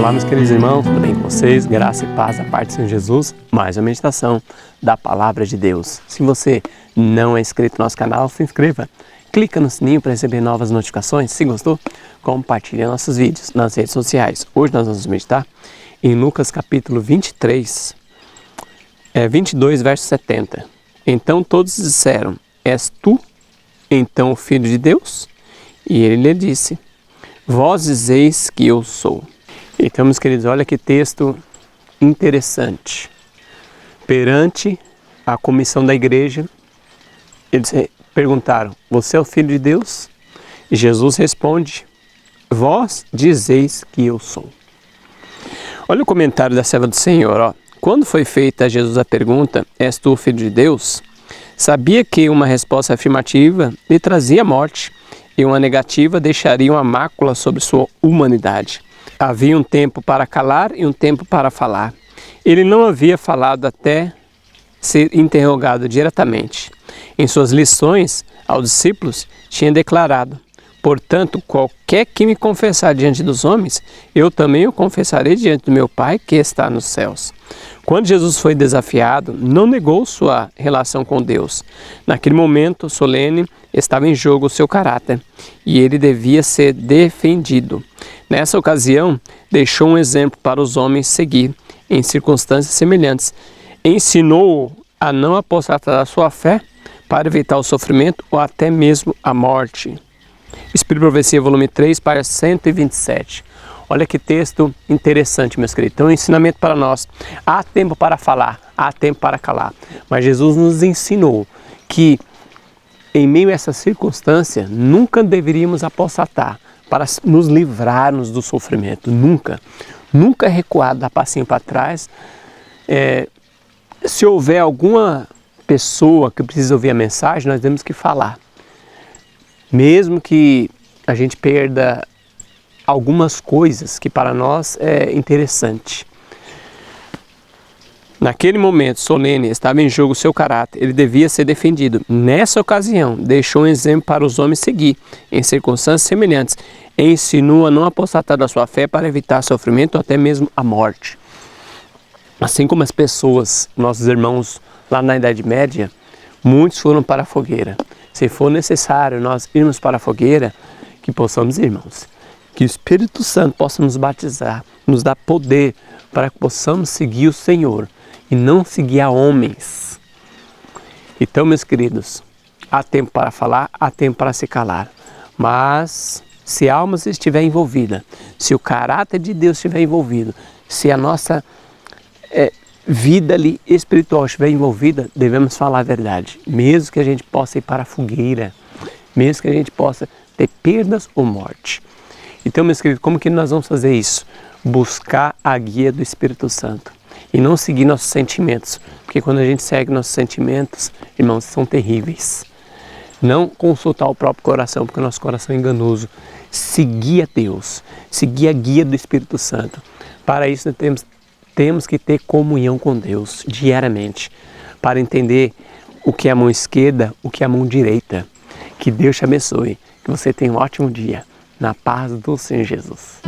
Olá, meus queridos irmãos, tudo bem com vocês? Graça e paz da parte do Senhor Jesus. Mais uma meditação da Palavra de Deus. Se você não é inscrito no nosso canal, se inscreva. Clica no sininho para receber novas notificações. Se gostou, compartilhe nossos vídeos nas redes sociais. Hoje nós vamos meditar em Lucas capítulo 22, verso 70. Então todos disseram: És tu, então, o Filho de Deus? E ele lhe disse: Vós dizeis que eu sou. Então, meus queridos, olha que texto interessante. Perante a comissão da igreja, eles perguntaram: Você é o Filho de Deus? E Jesus responde: Vós dizeis que eu sou. Olha o comentário da serva do Senhor. Ó. Quando foi feita a Jesus a pergunta: És tu o Filho de Deus? Sabia que uma resposta afirmativa lhe trazia morte e uma negativa deixaria uma mácula sobre sua humanidade. Havia um tempo para calar e um tempo para falar. Ele não havia falado até ser interrogado diretamente. Em suas lições aos discípulos, tinha declarado: Portanto, qualquer que me confessar diante dos homens, eu também o confessarei diante do meu Pai que está nos céus. Quando Jesus foi desafiado, não negou sua relação com Deus. Naquele momento solene, estava em jogo o seu caráter e ele devia ser defendido. Nessa ocasião, deixou um exemplo para os homens seguir em circunstâncias semelhantes. Ensinou-o a não apostatar da sua fé para evitar o sofrimento ou até mesmo a morte. Espírito e Profecia, volume 3, página 127. Olha que texto interessante, meus queridos. Então, um ensinamento para nós. Há tempo para falar, há tempo para calar. Mas Jesus nos ensinou que, em meio a essa circunstância, nunca deveríamos apostatar para nos livrarmos do sofrimento. Nunca. Nunca recuar, dar passinho para trás. Se houver alguma pessoa que precisa ouvir a mensagem, nós temos que falar. Mesmo que a gente perda algumas coisas que para nós é interessante. Naquele momento solene estava em jogo o seu caráter, ele devia ser defendido. Nessa ocasião, deixou um exemplo para os homens seguir, em circunstâncias semelhantes. Ensinou a não apostatar da sua fé para evitar sofrimento ou até mesmo a morte. Assim como as pessoas, nossos irmãos lá na Idade Média, muitos foram para a fogueira. Se for necessário nós irmos para a fogueira, que possamos ir, irmãos. Que o Espírito Santo possa nos batizar, nos dar poder para que possamos seguir o Senhor e não seguir a homens. Então, meus queridos, há tempo para falar, há tempo para se calar. Mas se a alma estiver envolvida, se o caráter de Deus estiver envolvido, se a nossa vida ali espiritual estiver envolvida, devemos falar a verdade. Mesmo que a gente possa ir para a fogueira, mesmo que a gente possa ter perdas ou morte. Então, meus queridos, como que nós vamos fazer isso? Buscar a guia do Espírito Santo e não seguir nossos sentimentos, porque quando a gente segue nossos sentimentos, irmãos, são terríveis. Não consultar o próprio coração, porque o nosso coração é enganoso. Seguir a Deus, seguir a guia do Espírito Santo. Para isso, nós temos que ter comunhão com Deus diariamente, para entender o que é a mão esquerda, o que é a mão direita. Que Deus te abençoe, que você tenha um ótimo dia. Na paz do Senhor Jesus.